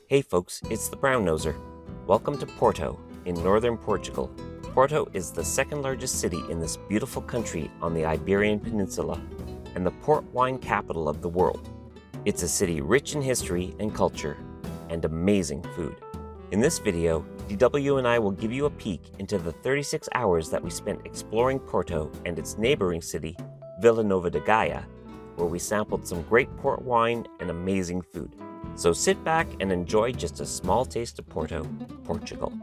Hey folks, it's the Brown Noser. Welcome to Porto in northern Portugal. Porto is the second largest city in this beautiful country on the Iberian Peninsula and the port wine capital of the world. It's a city rich in history and culture and amazing food. In this video, DW and I will give you a peek into the 36 hours that we spent exploring Porto and its neighboring city, Vila Nova de Gaia, where we sampled some great port wine and amazing food. So sit back and enjoy just a small taste of Porto, Portugal.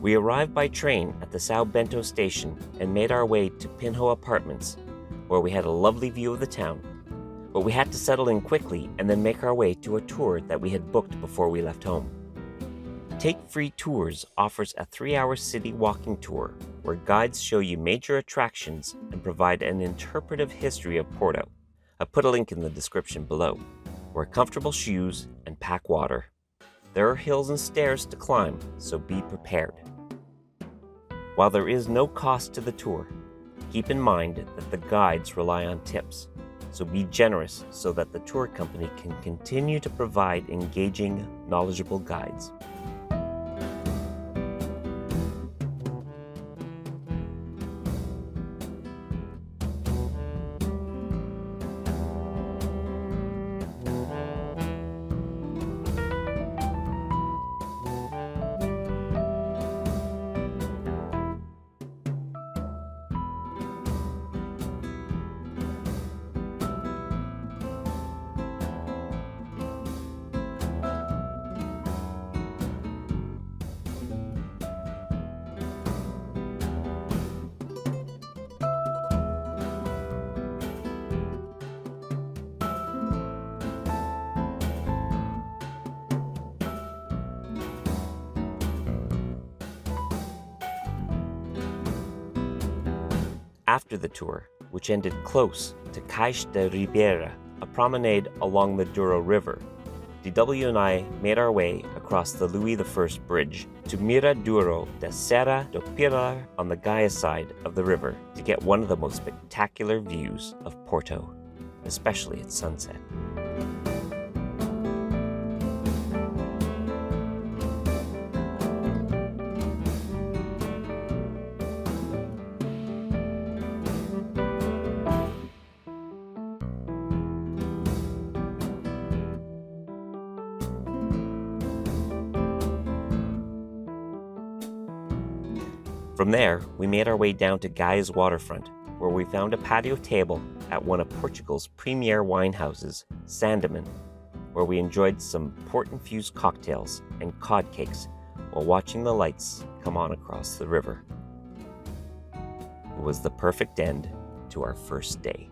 We arrived by train at the São Bento station and made our way to Pinho Apartments, where we had a lovely view of the town. But we had to settle in quickly and then make our way to a tour that we had booked before we left home. Take Free Tours offers a 3-hour city walking tour where guides show you major attractions and provide an interpretive history of Porto. I put a link in the description below. Wear comfortable shoes and pack water. There are hills and stairs to climb, so be prepared. While there is no cost to the tour, keep in mind that the guides rely on tips, so be generous so that the tour company can continue to provide engaging, knowledgeable guides. After the tour, which ended close to Cais da Ribeira, a promenade along the Douro River, DW and I made our way across the Louis I Bridge to Miradouro da Serra do Pilar on the Gaia side of the river to get one of the most spectacular views of Porto, especially at sunset. From there, we made our way down to Gaia's waterfront, where we found a patio table at one of Portugal's premier wine houses, Sandeman, where we enjoyed some port-infused cocktails and cod cakes while watching the lights come on across the river. It was the perfect end to our first day.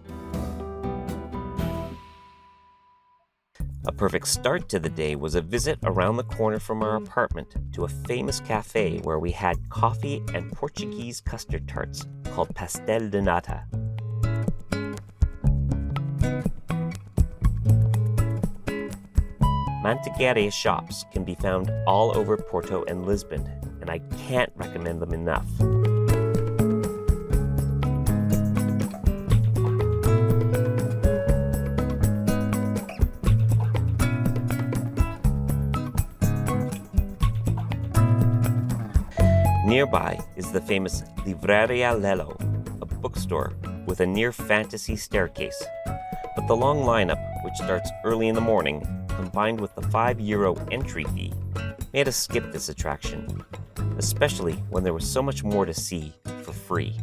A perfect start to the day was a visit around the corner from our apartment to a famous cafe where we had coffee and Portuguese custard tarts called pastel de nata. Mantegueira shops can be found all over Porto and Lisbon, and I can't recommend them enough. Nearby is the famous Livraria Lello, a bookstore with a near-fantasy staircase. But the long lineup, which starts early in the morning, combined with the €5 entry fee, made us skip this attraction, especially when there was so much more to see for free.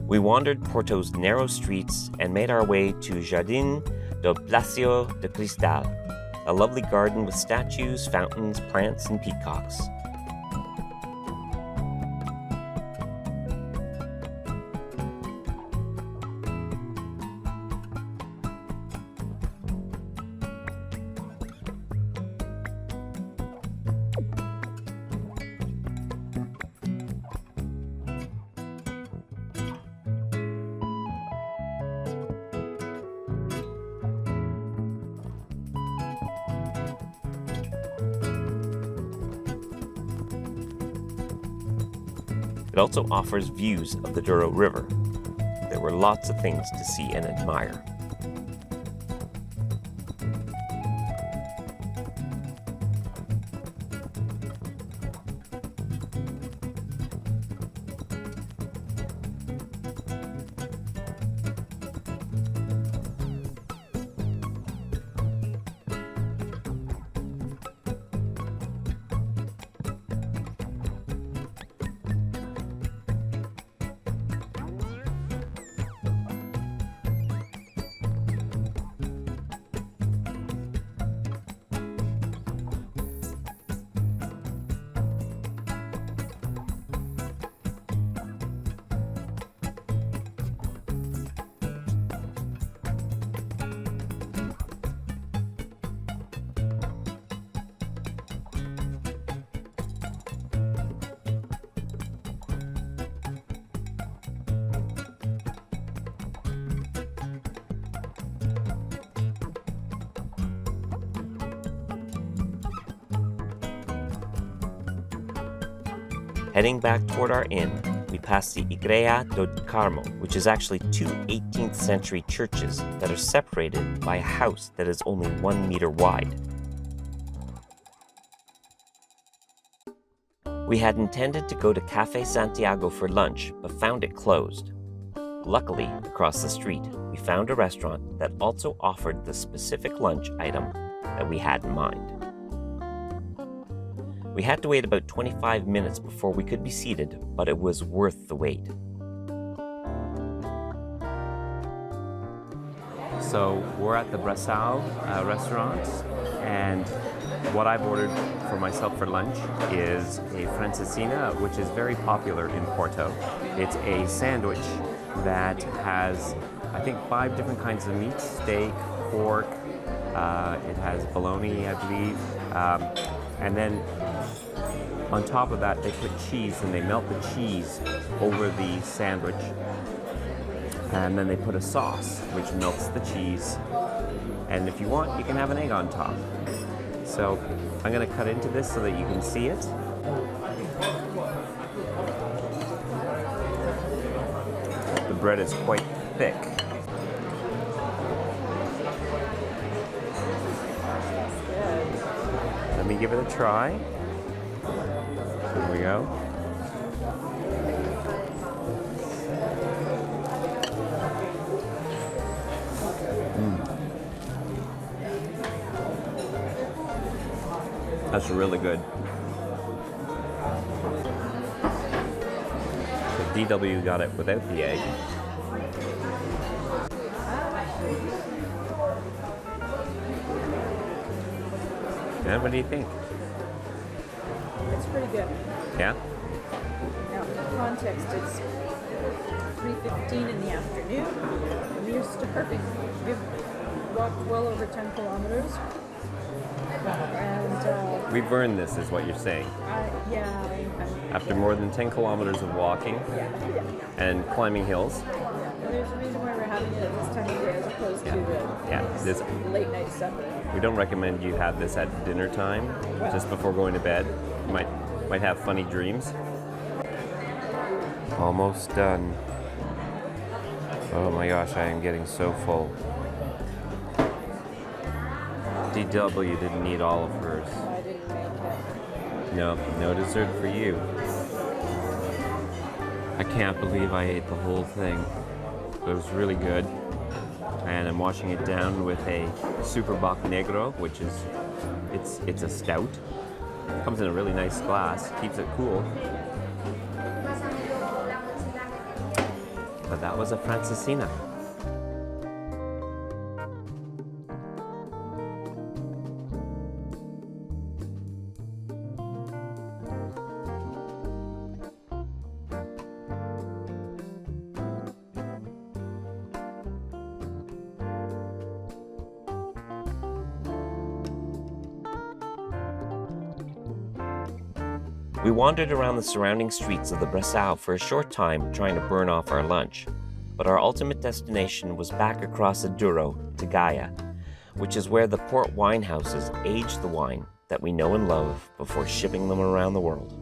We wandered Porto's narrow streets and made our way to Jardin de Blasio de Cristal, a lovely garden with statues, fountains, plants, and peacocks. It also offers views of the Douro River. There were lots of things to see and admire. Heading back toward our inn, we pass the Igreja do Carmo, which is actually two 18th century churches that are separated by a house that is only 1 meter wide. We had intended to go to Café Santiago for lunch, but found it closed. Luckily, across the street, we found a restaurant that also offered the specific lunch item that we had in mind. We had to wait about 25 minutes before we could be seated, but it was worth the wait. So we're at the Blasio restaurant, and what I've ordered for myself for lunch is a francesinha, which is very popular in Porto. It's a sandwich that has, I think, 5 different kinds of meat: steak, pork, it has bologna, I believe, and then on top of that they put cheese, and they melt the cheese over the sandwich, and then they put a sauce which melts the cheese, and if you want you can have an egg on top. So I'm going to cut into this so that you can see it. The bread is quite thick. Let me give it a try. Here we go. That's really good. So DW got it without the egg. And what do you think? It's pretty good. Yeah? Now, for context, it's 3:15 in the afternoon. We're starving. We've walked well over 10 kilometers. And We've earned this, is what you're saying. After more than 10 kilometers of walking and climbing hills. And there's a reason why we're having it at this time of day as opposed to This late night supper. We don't recommend you have this at dinner time, just before going to bed. You might have funny dreams. Almost done. Oh my gosh, I am getting so full. DW didn't eat all of hers. I didn't make it. No dessert for you. I can't believe I ate the whole thing. It was really good. And I'm washing it down with a Super Bock Negro, which is, it's a stout. It comes in a really nice glass, keeps it cool. But that was a francesinha. We wandered around the surrounding streets of the Blasio for a short time trying to burn off our lunch, but our ultimate destination was back across the Douro to Gaia, which is where the port wine houses age the wine that we know and love before shipping them around the world.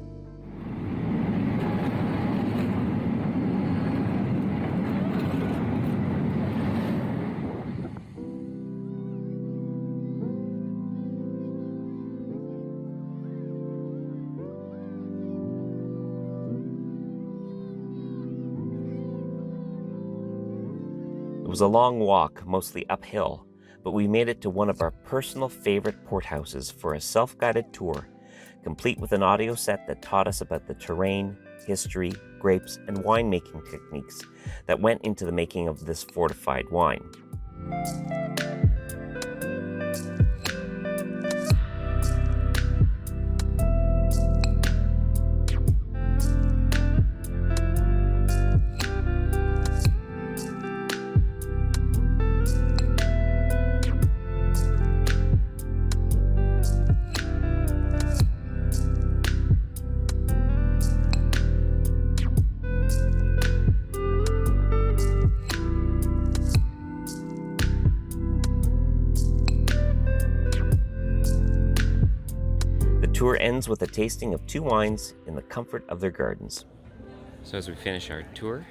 was a long walk, mostly uphill, but we made it to one of our personal favorite port houses for a self-guided tour, complete with an audio set that taught us about the terrain, history, grapes, and winemaking techniques that went into the making of this fortified wine. The tour ends with a tasting of 2 wines in the comfort of their gardens. So as we finish our tour,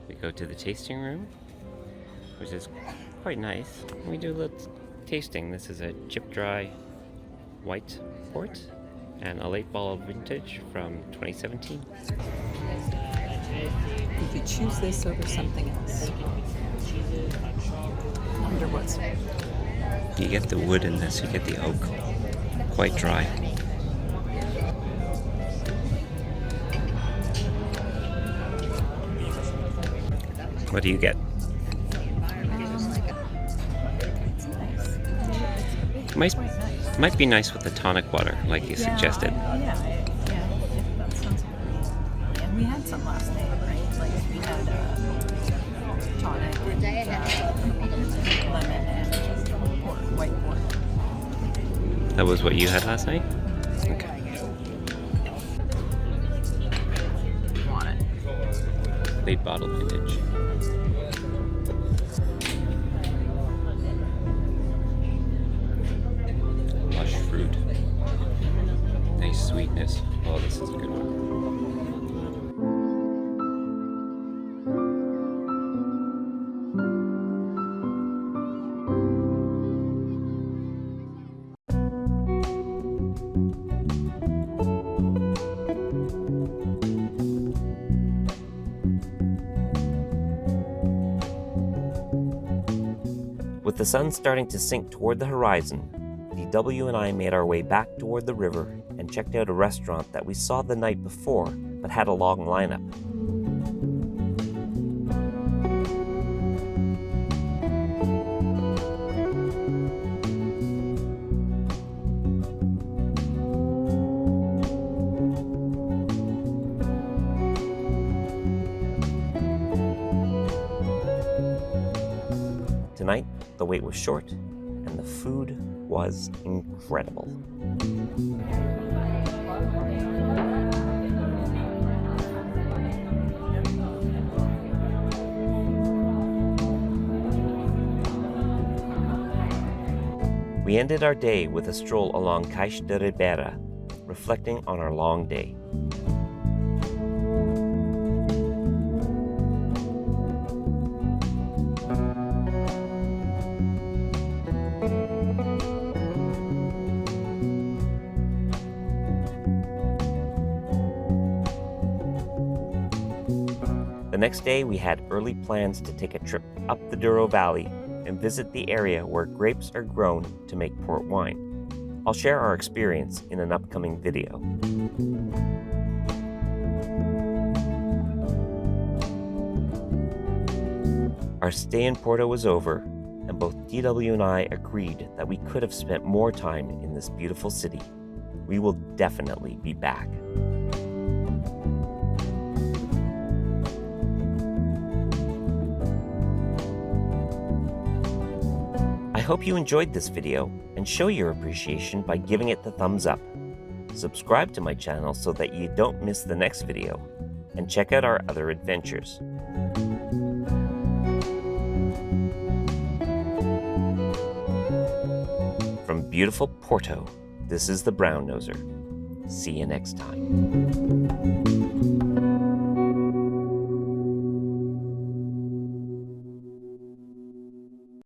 we go to the tasting room, which is quite nice. We do a little tasting. This is a chip dry white port and a late bottle vintage from 2017. You could choose this over something else. Under what's You get the wood in this, you get the oak. Quite dry. What do you get? Might be nice with the tonic water, like you suggested. Yeah, that sounds good. And we had some last night, right? Like we had tonic, lemon, and port, white port. That was what you had last night? Okay. Want it? Late bottle vintage. Lush fruit. Nice sweetness. Oh, this is a good one. With the sun starting to sink toward the horizon, DW and I made our way back toward the river and checked out a restaurant that we saw the night before but had a long lineup. Tonight, the wait was short, and the food was incredible. We ended our day with a stroll along Caixa de Ribeira, reflecting on our long day. The next day, we had early plans to take a trip up the Douro Valley and visit the area where grapes are grown to make port wine. I'll share our experience in an upcoming video. Our stay in Porto was over, and both DW and I agreed that we could have spent more time in this beautiful city. We will definitely be back. I hope you enjoyed this video and show your appreciation by giving it the thumbs up. Subscribe to my channel so that you don't miss the next video, and check out our other adventures. From beautiful Porto, this is the Brown Noser. See you next time.